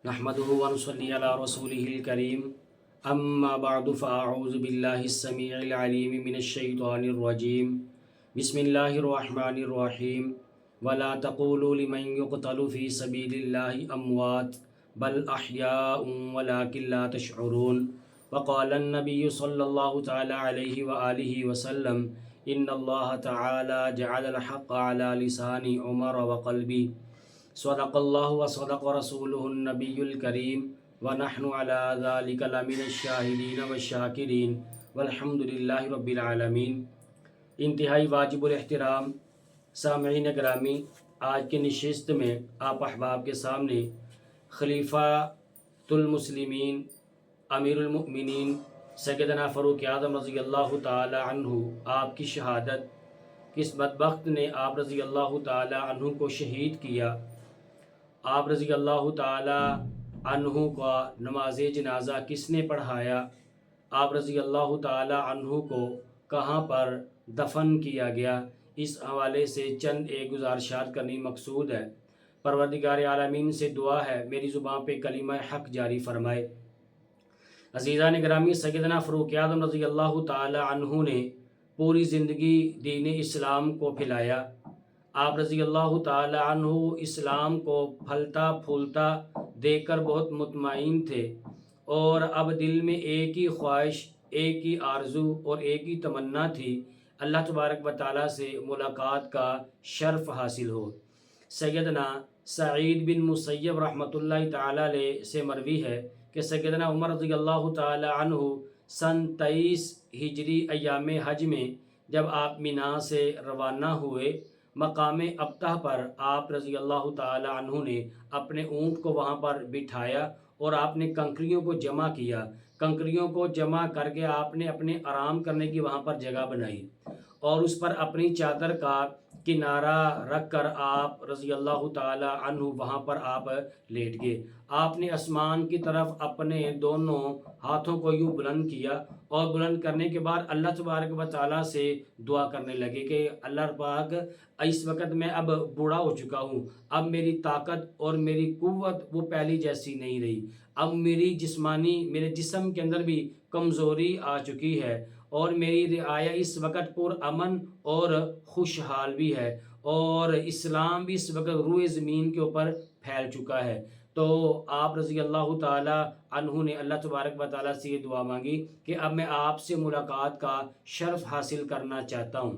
نحمده ونصلي على رسوله الكريم اما بعد فاعوذ بالله السميع العليم من الشيطان الرجيم بسم الله الرحمن الرحيم ولا تقولوا لمن يقتل في سبيل الله اموات بل احياء ولكن لا تشعرون وقال النبي صلى الله تعالى عليه وآله وسلم ان الله تعالى جعل الحق على لسان عمر وقلبي صدق اللہ و صدق رسولہ النبی الکریم ونحن علی ذلک لمن الشاہدین والشاکرین والحمد للہ رب العالمین۔ انتہائی واجب الاحترام سامعین گرامی، آج کی نشست میں آپ احباب کے سامنے خلیفہ المسلمین امیر المؤمنین سیدنا فاروق اعظم رضی اللہ تعالی عنہ آپ کی شہادت، کس بدبخت نے آپ رضی اللہ تعالی عنہ کو شہید کیا، آپ رضی اللہ تعالی عنہ کا نماز جنازہ کس نے پڑھایا، آپ رضی اللہ تعالی عنہ کو کہاں پر دفن کیا گیا، اس حوالے سے چند ایک گزارشات کرنی مقصود ہے۔ پروردگار عالمین سے دعا ہے میری زبان پہ کلمہ حق جاری فرمائے۔ عزیزان گرامی، سیدنا فاروق اعظم رضی اللہ تعالی عنہ نے پوری زندگی دین اسلام کو پھیلایا۔ آپ رضی اللہ تعالی عنہ اسلام کو پھلتا پھولتا دیکھ کر بہت مطمئن تھے، اور اب دل میں ایک ہی خواہش، ایک ہی آرزو اور ایک ہی تمنا تھی، اللہ تبارک و تعالیٰ سے ملاقات کا شرف حاصل ہو۔ سیدنا سعید بن مسیب رحمۃ اللہ تعالی علیہ سے مروی ہے کہ سیدنا عمر رضی اللہ تعالی عنہ سن 23 ہجری ایام حج میں جب آپ مینا سے روانہ ہوئے، مقام ابتح پر آپ رضی اللہ تعالی عنہ نے اپنے اونٹ کو وہاں پر بٹھایا اور آپ نے کنکریوں کو جمع کیا۔ کنکریوں کو جمع کر کے آپ نے اپنے آرام کرنے کی وہاں پر جگہ بنائی اور اس پر اپنی چادر کا کنارہ رکھ کر آپ رضی اللہ تعالی عنہ وہاں پر آپ لیٹ گئے۔ آپ نے آسمان کی طرف اپنے دونوں ہاتھوں کو یوں بلند کیا، اور بلند کرنے کے بعد اللہ تبارک و تعالیٰ سے دعا کرنے لگے کہ اللہ پاک، اس وقت میں اب بوڑھا ہو چکا ہوں، اب میری طاقت اور میری قوت وہ پہلی جیسی نہیں رہی، اب میرے جسم کے اندر بھی کمزوری آ چکی ہے، اور میری رعایا اس وقت پر امن اور خوشحال بھی ہے، اور اسلام بھی اس وقت روئے زمین کے اوپر پھیل چکا ہے۔ تو آپ رضی اللہ تعالی عنہ نے اللہ تبارک و تعالیٰ سے یہ دعا مانگی کہ اب میں آپ سے ملاقات کا شرف حاصل کرنا چاہتا ہوں۔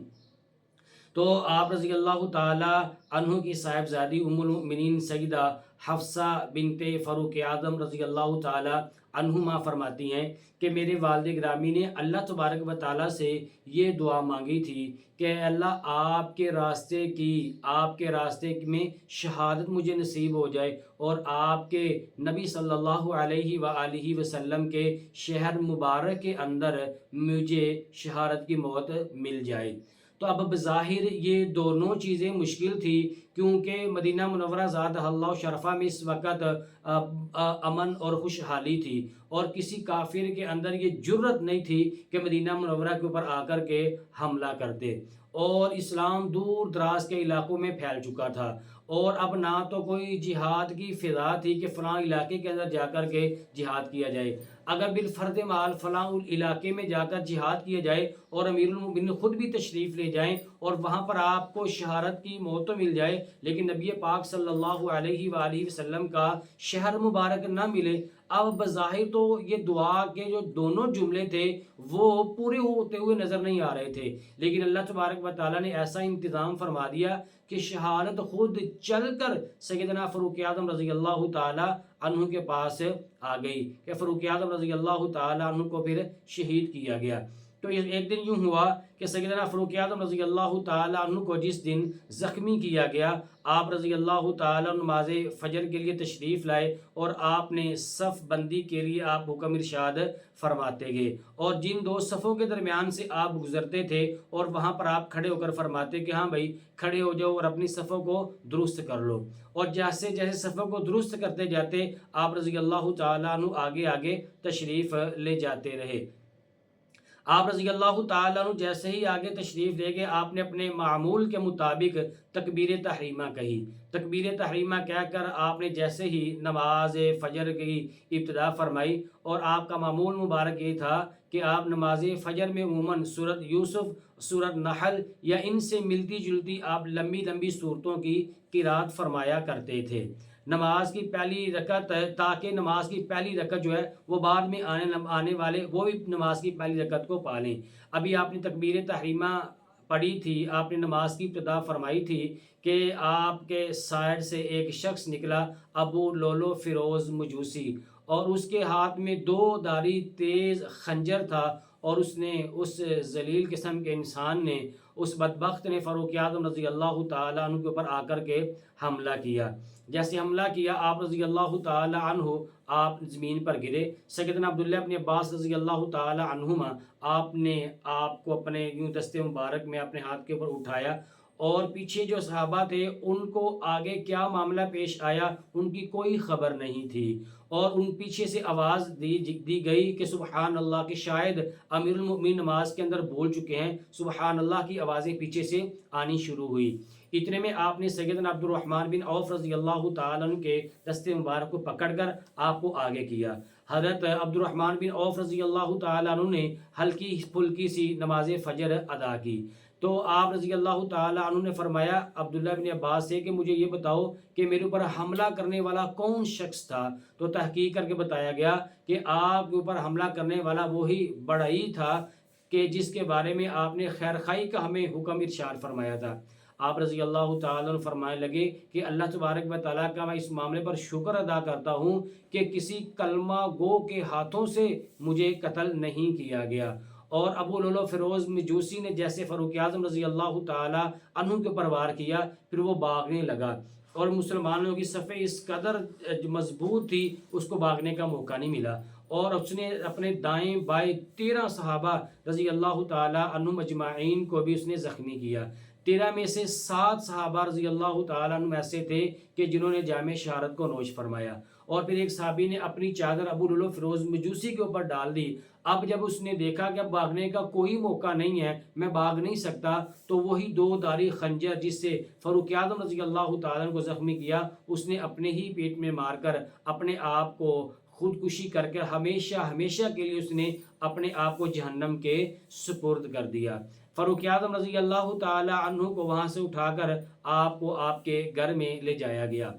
تو آپ رضی اللہ تعالی عنہ کی صاحبزادی ام المؤمنین سیدہ حفصہ بنت فاروق اعظم رضی اللہ تعالی عنہما فرماتی ہیں کہ میرے والد گرامی نے اللہ تبارک و تعالیٰ سے یہ دعا مانگی تھی کہ اللہ آپ کے راستے میں شہادت مجھے نصیب ہو جائے، اور آپ کے نبی صلی اللہ علیہ وآلہ وسلم کے شہر مبارک کے اندر مجھے شہادت کی موت مل جائے۔ تو اب بظاہر یہ دونوں چیزیں مشکل تھی، کیونکہ مدینہ منورہ زادہ اللہ شرفہ میں اس وقت امن اور خوشحالی تھی، اور کسی کافر کے اندر یہ جرت نہیں تھی کہ مدینہ منورہ کے اوپر آ کر کے حملہ کرتے، اور اسلام دور دراز کے علاقوں میں پھیل چکا تھا، اور اب نہ تو کوئی جہاد کی فضا تھی کہ فلاں علاقے کے اندر جا کر کے جہاد کیا جائے۔ اگر بالفرد مال فلاں علاقے میں جا کر جہاد کیا جائے اور امیر المؤمنین خود بھی تشریف لے جائیں اور وہاں پر آپ کو شہادت کی موت تو مل جائے، لیکن نبی پاک صلی اللہ علیہ وآلہ وسلم کا شہر مبارک نہ ملے، اب بظاہر تو یہ دعا کے جو دونوں جملے تھے وہ پورے ہوتے ہوئے نظر نہیں آ رہے تھے، لیکن اللہ تبارک و تعالیٰ نے ایسا انتظام فرما دیا کہ شہادت خود چل کر سیدنا فاروق اعظم رضی اللہ تعالی عنہ کے پاس آ گئی کہ فاروق اعظم رضی اللہ تعالی عنہ کو پھر شہید کیا گیا۔ تو ایک دن یوں ہوا کہ سیدنا فاروق اعظم رضی اللہ تعالی عنہ کو جس دن زخمی کیا گیا، آپ رضی اللہ تعالی عنہ نماز فجر کے لیے تشریف لائے، اور آپ نے صف بندی کے لیے آپ حکم ارشاد فرماتے گئے، اور جن دو صفوں کے درمیان سے آپ گزرتے تھے اور وہاں پر آپ کھڑے ہو کر فرماتے کہ ہاں بھائی کھڑے ہو جاؤ اور اپنی صفوں کو درست کر لو، اور جیسے جیسے صفوں کو درست کرتے جاتے آپ رضی اللہ تعالی عنہ آگے آگے تشریف لے جاتے رہے۔ آپ رضی اللہ تعالیٰ عنہ جیسے ہی آگے تشریف لے گئے، آپ نے اپنے معمول کے مطابق تکبیر تحریمہ کہی۔ تکبیر تحریمہ کہہ کر آپ نے جیسے ہی نماز فجر کی ابتدا فرمائی، اور آپ کا معمول مبارک یہ تھا کہ آپ نماز فجر میں عموماً سورۃ یوسف، سورۃ نحل یا ان سے ملتی جلتی آپ لمبی لمبی صورتوں کی قرات فرمایا کرتے تھے نماز کی پہلی رکعت، تاکہ نماز کی پہلی رکعت جو ہے وہ بعد میں آنے والے وہ بھی نماز کی پہلی رکعت کو پا لیں۔ ابھی آپ نے تکبیر تحریمہ پڑھی تھی، آپ نے نماز کی ابتدا فرمائی تھی کہ آپ کے سائڈ سے ایک شخص نکلا، ابو لولو فیروز مجوسی، اور اس کے ہاتھ میں 2 دھاری تیز خنجر تھا، اور اس نے اس ذلیل قسم کے انسان نے، اس بدبخت نے فاروق اعظم رضی اللہ تعالیٰ عنہ کے اوپر آ کر کے حملہ کیا۔ جیسے حملہ کیا، آپ رضی اللہ تعالیٰ عنہ آپ زمین پر گرے۔ سیدنا عبداللہ ابن عباس رضی اللہ تعالیٰ عنہما آپ نے آپ کو اپنے یوں دستے مبارک میں اپنے ہاتھ کے اوپر اٹھایا، اور پیچھے جو صحابہ تھے ان کو آگے کیا معاملہ پیش آیا ان کی کوئی خبر نہیں تھی، اور ان پیچھے سے آواز دی گئی کہ سبحان اللہ، کہ شاید امیر المؤمنین نماز کے اندر بول چکے ہیں۔ سبحان اللہ کی آوازیں پیچھے سے آنی شروع ہوئی۔ اتنے میں آپ نے سیدنا عبد الرحمن بن عوف رضی اللہ تعالیٰ عنہ کے دستے مبارک کو پکڑ کر آپ کو آگے کیا۔ حضرت عبد الرحمن بن عوف رضی اللہ تعالیٰ عنہ نے ہلکی پھلکی سی نماز فجر ادا کی، تو آپ رضی اللہ تعالیٰ عنہ نے فرمایا عبداللہ بن عباس سے کہ مجھے یہ بتاؤ کہ میرے اوپر حملہ کرنے والا کون شخص تھا؟ تو تحقیق کر کے بتایا گیا کہ آپ کے اوپر حملہ کرنے والا وہی بڑھئی تھا کہ جس کے بارے میں آپ نے خیر خائی کا ہمیں حکم ارشاد فرمایا تھا۔ آپ رضی اللہ تعالیٰ عنہ فرمانے لگے کہ اللہ تبارک و تعالیٰ کا میں اس معاملے پر شکر ادا کرتا ہوں کہ کسی کلمہ گو کے ہاتھوں سے مجھے قتل نہیں کیا گیا۔ اور ابو لولو فیروز مجوسی نے جیسے فاروق اعظم رضی اللہ تعالیٰ عنہ کے اوپر وار کیا، پھر وہ بھاگنے لگا، اور مسلمانوں کی صفیں اس قدر مضبوط تھی اس کو بھاگنے کا موقع نہیں ملا، اور اس نے اپنے دائیں بائیں 13 صحابہ رضی اللہ تعالیٰ عنہم اجمعین کو بھی اس نے زخمی کیا۔ 13 میں سے 7 صحابہ رضی اللہ تعالیٰ عنہ ایسے تھے کہ جنہوں نے جامع شہادت کو نوش فرمایا، اور پھر ایک صحابی نے اپنی چادر ابو لولو فیروز مجوسی کے اوپر ڈال دی۔ اب جب اس نے دیکھا کہ اب بھاگنے کا کوئی موقع نہیں ہے، میں بھاگ نہیں سکتا، تو وہی 2 دھاری خنجر جس سے فاروق اعظم رضی اللہ تعالیٰ عنہ کو زخمی کیا، اس نے اپنے ہی پیٹ میں مار کر اپنے آپ کو خودکشی کر کے ہمیشہ ہمیشہ کے لیے اس نے اپنے آپ کو جہنم کے سپرد کر دیا۔ فاروق اعظم رضی اللہ تعالیٰ عنہ کو وہاں سے اٹھا کر آپ کو آپ کے گھر میں لے جایا گیا۔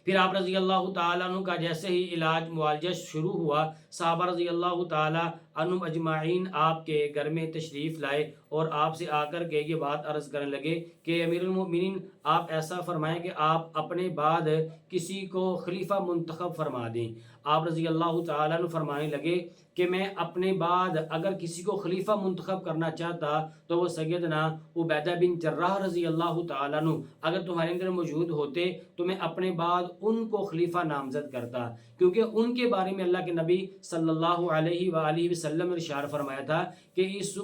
پھر آپ رضی اللہ تعالیٰ عنہ کا جیسے ہی علاج معالجہ شروع ہوا، صحابہ رضی اللہ تعالیٰ عنہم اجمعین آپ کے گھر میں تشریف لائے، اور آپ سے آ کر کے یہ بات عرض کرنے لگے کہ امیر المؤمنین آپ ایسا فرمائیں کہ آپ اپنے بعد کسی کو خلیفہ منتخب فرما دیں۔ آپ رضی اللہ تعالیٰ عنہ فرمانے لگے کہ میں اپنے بعد اگر کسی کو خلیفہ منتخب کرنا چاہتا تو وہ سیدنا عبیدہ بن جراح رضی اللہ تعالیٰ عنہ اگر تمہارے اندر موجود ہوتے تو میں اپنے بعد ان کو خلیفہ نامزد کرتا، کیونکہ ان کے بارے میں اللہ کے نبی صلی اللہ علیہ وآلہ وسلم نے ارشاد فرمایا تھا کہ اس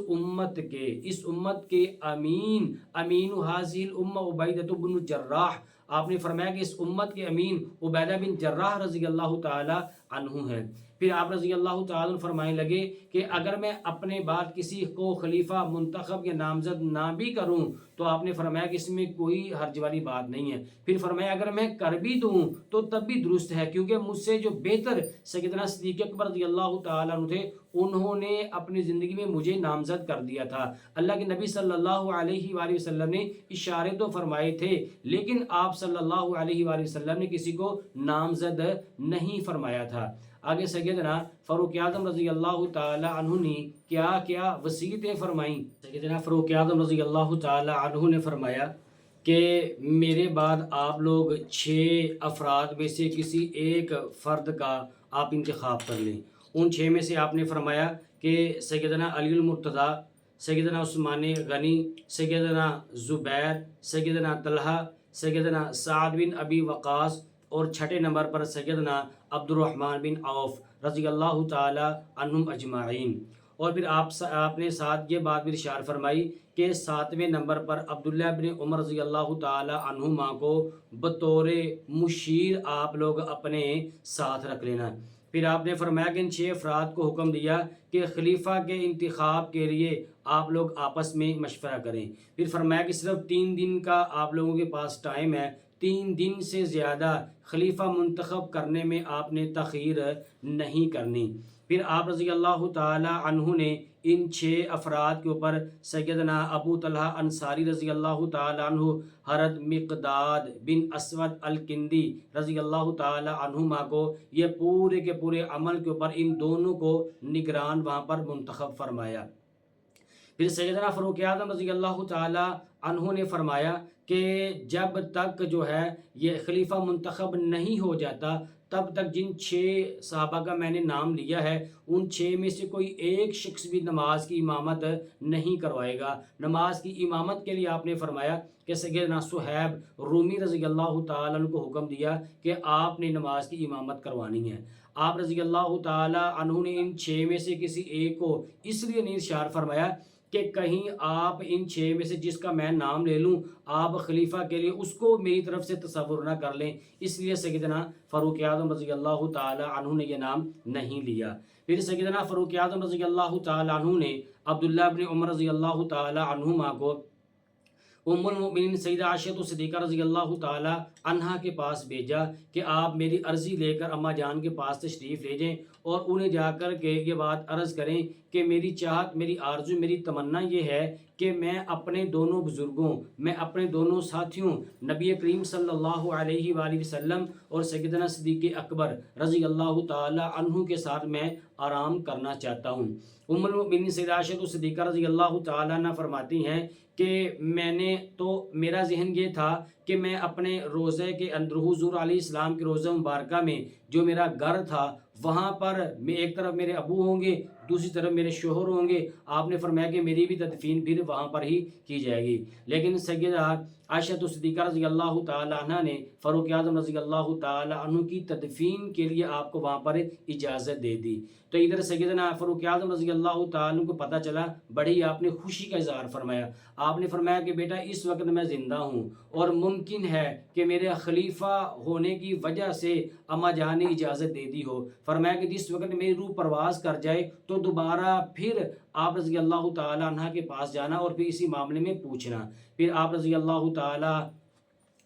امت کے امین حاضی الامہ عبیدہ بن جراح، آپ نے فرمایا کہ اس امت کے امین عبیدہ بن جراح رضی اللہ تعالی عنہ ہیں۔ پھر آپ رضی اللہ تعالیٰ عنہ فرمانے لگے کہ اگر میں اپنے بعد کسی کو خلیفہ منتخب یا نامزد نہ بھی کروں تو آپ نے فرمایا کہ اس میں کوئی حرج والی بات نہیں ہے۔ پھر فرمایا اگر میں کر بھی دوں تو تب بھی درست ہے، کیونکہ مجھ سے جو بہتر سیدنا صدیق اکبر رضی اللہ تعالیٰ عنہ تھے انہوں نے اپنی زندگی میں مجھے نامزد کر دیا تھا۔ اللہ کے نبی صلی اللہ علیہ وآلہ وسلم نے اشارے تو فرمائے تھے، لیکن آپ صلی اللہ علیہ وآلہ وسلم نے کسی کو نامزد نہیں فرمایا تھا۔ آگے سیدنا فاروق اعظم رضی اللہ تعالی عنہ نے کیا کیا وصیتیں فرمائیں۔ سیدنا فاروق اعظم رضی اللہ تعالی عنہ نے فرمایا کہ میرے بعد آپ لوگ 6 افراد میں سے کسی ایک فرد کا آپ انتخاب کر لیں۔ ان 6 میں سے آپ نے فرمایا کہ سیدنا علی المرتضیٰ، سیدنا عثمان غنی، سیدنا زبیر، سیدنا طلحہ، سیدنا سعد بن ابی وقاص، اور 6 نمبر پر سیدنا عبد الرحمن بن عوف رضی اللہ تعالی عنہم اجمعین۔ اور پھر آپ نے ساتھ یہ بات بھی ارشاد فرمائی کہ 7ویں نمبر پر عبداللہ بن عمر رضی اللہ تعالی عنہما کو بطور مشیر آپ لوگ اپنے ساتھ رکھ لینا۔ پھر آپ نے فرمایا کہ ان 6 افراد کو حکم دیا کہ خلیفہ کے انتخاب کے لیے آپ لوگ آپس میں مشورہ کریں۔ پھر فرمایا کہ صرف 3 دن کا آپ لوگوں کے پاس ٹائم ہے، 3 دن سے زیادہ خلیفہ منتخب کرنے میں آپ نے تاخیر نہیں کرنی۔ پھر آپ رضی اللہ تعالی عنہ نے ان 6 افراد کے اوپر سیدنا ابو طلحہ انصاری رضی اللہ تعالی عنہ، حضرت مقداد بن اسود الکندی رضی اللہ تعالی عنہما کو یہ پورے کے پورے عمل کے اوپر ان دونوں کو نگران وہاں پر منتخب فرمایا۔ پھر سیدنا فاروق اعظم رضی اللہ تعالی عنہ نے فرمایا کہ جب تک جو ہے یہ خلیفہ منتخب نہیں ہو جاتا تب تک جن 6 صحابہ کا میں نے نام لیا ہے ان 6 میں سے کوئی ایک شخص بھی نماز کی امامت نہیں کروائے گا۔ نماز کی امامت کے لیے آپ نے فرمایا کہ سیدنا صہیب رومی رضی اللہ تعالیٰ عنہ کو حکم دیا کہ آپ نے نماز کی امامت کروانی ہے۔ آپ رضی اللہ تعالیٰ عنہ نے ان 6 میں سے کسی ایک کو اس لیے نہیں ارشاد فرمایا کہ کہیں آپ ان 6 میں سے جس کا میں نام لے لوں آپ خلیفہ کے لیے اس کو میری طرف سے تصور نہ کر لیں، اس لیے سیدنا فاروق اعظم رضی اللہ تعالی عنہ نے یہ نام نہیں لیا۔ پھر سیدنا فاروق اعظم رضی اللہ تعالی عنہ نے عبداللہ بن عمر رضی اللہ تعالی عنہما کو ام المؤمنین سیدہ عائشہ صدیقہ رضی اللہ تعالی عنہا کے پاس بھیجا کہ آپ میری عرضی لے کر اماں جان کے پاس تشریف لے جائیں اور انہیں جا کر کے یہ بات عرض کریں کہ میری چاہت، میری آرزو، میری تمنا یہ ہے کہ میں اپنے دونوں بزرگوں، میں اپنے دونوں ساتھیوں نبی کریم صلی اللہ علیہ وآلہ وسلم اور سیدنا صدیق اکبر رضی اللہ تعالی عنہ کے ساتھ میں آرام کرنا چاہتا ہوں۔ ام المؤمنین سیدہ عائشہ صدیقہ رضی اللہ تعالی عنہ فرماتی ہیں کہ میرا ذہن یہ تھا کہ میں اپنے روزے کے اندر حضور علیہ السلام کے روزہ مبارکہ میں جو میرا گھر تھا وہاں پر میں ایک طرف میرے ابو ہوں گے، دوسری طرف میرے شوہر ہوں گے۔ آپ نے فرمایا کہ میری بھی تدفین پھر وہاں پر ہی کی جائے گی، لیکن سیدہ عائشہ صدیقہ رضی اللہ تعالی عنہ نے فاروق اعظم رضی اللہ تعالی عنہ کی تدفین کے لیے آپ کو وہاں پر اجازت دے دی۔ تو ادھر سیدنا فاروق اعظم رضی اللہ تعالی عنہ کو پتہ چلا، بڑی آپ نے خوشی کا اظہار فرمایا۔ آپ نے فرمایا کہ بیٹا اس وقت میں زندہ ہوں اور ممکن ہے کہ میرے خلیفہ ہونے کی وجہ سے اماں جان نے اجازت دے دی ہو۔ فرمایا کہ جس وقت میری روح پرواز کر جائے تو دوبارہ پھر آپ رضی اللہ تعالی عنہ کے پاس جانا اور پھر اسی معاملے میں پوچھنا۔ پھر آپ رضی اللہ تعالی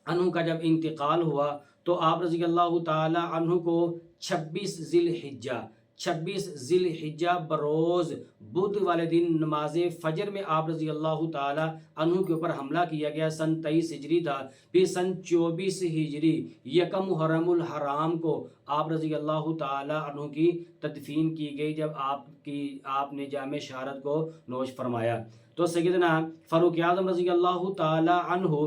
عنہ کا جب انتقال ہوا تو آپ رضی اللہ تعالی عنہ کو 26 ذی الحجہ بروز بدھ والے دن نماز فجر میں آپ رضی اللہ تعالی عنہ کے اوپر حملہ کیا گیا۔ سن 23 ہجری تھا۔ پھر سن 24 ہجری یکم محرم الحرام کو آپ رضی اللہ تعالی عنہ کی تدفین کی گئی جب آپ نے جامع شہادت کو نوش فرمایا۔ تو سیدنا فاروق اعظم رضی اللہ تعالی عنہ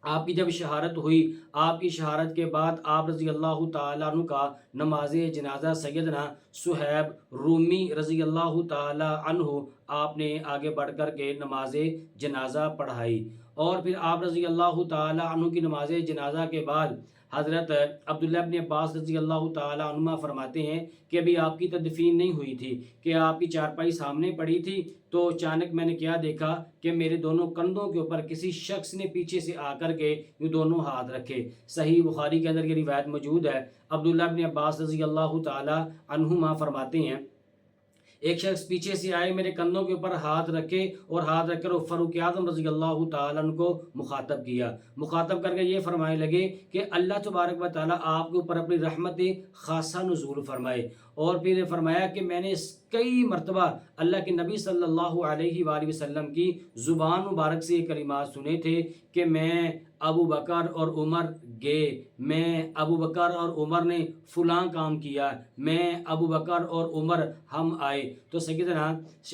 آپ کی جب شہادت ہوئی، آپ کی شہادت کے بعد آپ رضی اللہ تعالیٰ عنہ کا نماز جنازہ سیدنا صہیب رومی رضی اللہ تعالیٰ عنہ آپ نے آگے بڑھ کر کے نماز جنازہ پڑھائی۔ اور پھر آپ رضی اللہ تعالیٰ عنہ کی نماز جنازہ کے بعد حضرت عبداللہ بن عباس رضی اللہ تعالیٰ عنہ فرماتے ہیں کہ ابھی آپ کی تدفین نہیں ہوئی تھی کہ آپ کی چارپائی سامنے پڑی تھی تو اچانک میں نے کیا دیکھا کہ میرے دونوں کندھوں کے اوپر کسی شخص نے پیچھے سے آ کر کے یہ دونوں ہاتھ رکھے۔ صحیح بخاری کے اندر یہ روایت موجود ہے۔ عبداللہ بن عباس رضی اللہ تعالیٰ عنہما فرماتے ہیں ایک شخص پیچھے سے آئے، میرے کندھوں کے اوپر ہاتھ رکھے اور ہاتھ رکھ کر فاروق اعظم رضی اللہ تعالیٰ عنہ کو مخاطب کیا، مخاطب کر کے یہ فرمانے لگے کہ اللہ تبارک و تعالیٰ آپ کے اوپر اپنی رحمت خاصہ نزول فرمائے۔ اور پھر فرمایا کہ میں نے کئی مرتبہ اللہ کے نبی صلی اللہ علیہ وآلہ وسلم کی زبان مبارک سے یہ کلمات سنے تھے کہ میں ابو بکر اور عمر گئے، میں ابو بکر اور عمر نے فلاں کام کیا، میں ابو بکر اور عمر ہم آئے۔ تو سیدنا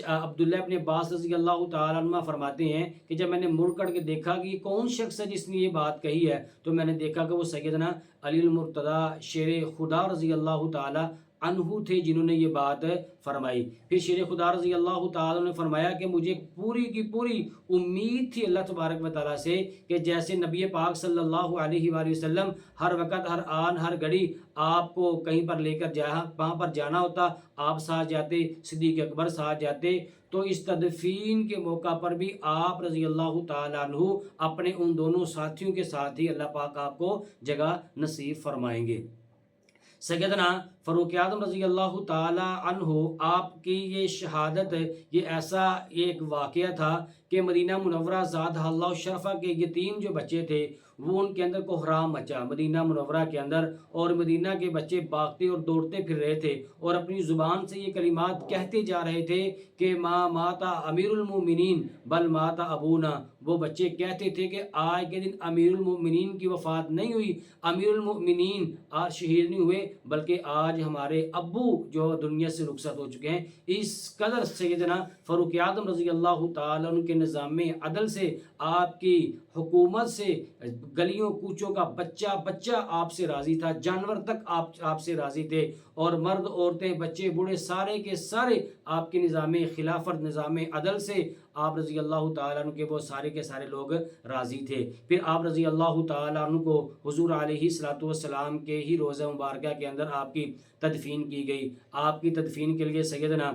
عبداللہ ابن عباس رضی اللہ تعالیٰ عنہ فرماتے ہیں کہ جب میں نے مڑ کر کے دیکھا کہ کون شخص ہے جس نے یہ بات کہی ہے تو میں نے دیکھا کہ وہ سیدنا علی المرتضی شیر خدا رضی اللہ تعالیٰ عنہ تھے جنہوں نے یہ بات فرمائی۔ پھر شیر خدا رضی اللہ تعالیٰ نے فرمایا کہ مجھے پوری کی پوری امید تھی اللہ تبارک و تعالیٰ سے کہ جیسے نبی پاک صلی اللہ علیہ وآلہ وسلم ہر وقت، ہر آن، ہر گھڑی آپ کو کہیں پر لے کر وہاں پر جانا ہوتا آپ ساتھ جاتے، صدیق اکبر ساتھ جاتے، تو اس تدفین کے موقع پر بھی آپ رضی اللہ تعالیٰ عنہ اپنے ان دونوں ساتھیوں کے ساتھ ہی اللہ پاک آپ کو جگہ نصیب فرمائیں گے۔ سیدنا فاروق اعظم رضی اللہ تعالی عنہ آپ کی یہ شہادت یہ ایسا ایک واقعہ تھا کہ مدینہ منورہ زادہ اللہ شرفہ کے یتیم جو بچے تھے وہ ان کے اندر کوحرام مچا مدینہ منورہ کے اندر، اور مدینہ کے بچے بھاگتے اور دوڑتے پھر رہے تھے اور اپنی زبان سے یہ کلمات کہتے جا رہے تھے کہ ما ماتا امیر المومنین بل ماتا ابونا۔ وہ بچے کہتے تھے کہ آج کے دن امیر المومنین کی وفات نہیں ہوئی، امیر المومنین آج شہید نہیں ہوئے، بلکہ آج ہمارے ابو جو دنیا سے رخصت ہو چکے ہیں۔ اس قدر سیدنا فاروق اعظم رضی اللہ تعالیٰ عنہ کے نظام عدل سے، آپ کی حکومت سے، گلیوں کوچوں کا بچہ بچہ آپ سے راضی تھا، جانور تک آپ سے راضی تھے، اور مرد عورتیں بچے بوڑھے سارے کے سارے آپ کے نظام خلافت نظام عدل سے آپ رضی اللہ تعالیٰ عنہ کے وہ سارے کے سارے لوگ راضی تھے۔ پھر آپ رضی اللہ تعالیٰ عنہ کو حضور علیہ الصلوۃ والسلام کے ہی روضہ مبارکہ کے اندر آپ کی تدفین کی گئی۔ آپ کی تدفین کے لیے سیدنا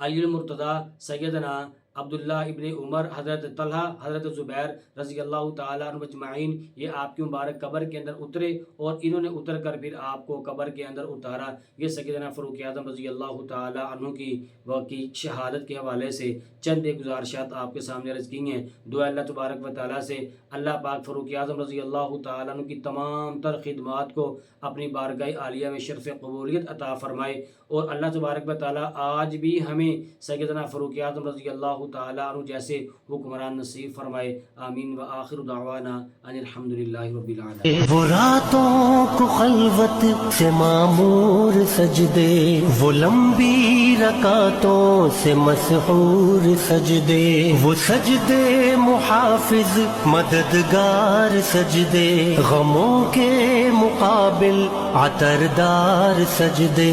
علی المرتضیٰ، سیدنا عبداللہ ابن عمر، حضرت طلحہ، حضرت زبیر رضی اللہ تعالیٰ عنہ اجمعین یہ آپ کی مبارک قبر کے اندر اترے، اور انہوں نے اتر کر پھر آپ کو قبر کے اندر اتارا۔ یہ سیدنا فاروق اعظم رضی اللہ تعالیٰ عنہ کی شہادت کے حوالے سے چند ایک گزارشات آپ کے سامنے عرض کی ہیں۔ دعا اللہ تبارک و تعالیٰ سے اللہ پاک فاروق اعظم رضی اللہ تعالیٰ عنہ کی تمام تر خدمات کو اپنی بارگاہ عالیہ میں شرف قبولیت عطا فرمائے، اور اللہ تبارک و تعالیٰ آج بھی ہمیں سیدنا فاروق اعظم رضی اللہ تعالیٰ عنہ جیسے حکمران نصیب فرمائے۔ آمین وآخر دعوانا ان الحمدللہ رب العالمین۔ وہ راتوں کو خلوت سے معمور سجدے، وہ لمبی رکعتوں سے مسحور سجدے، وہ سجدے محافظ مددگار سجدے، غموں کے مقابل عطردار سجدے۔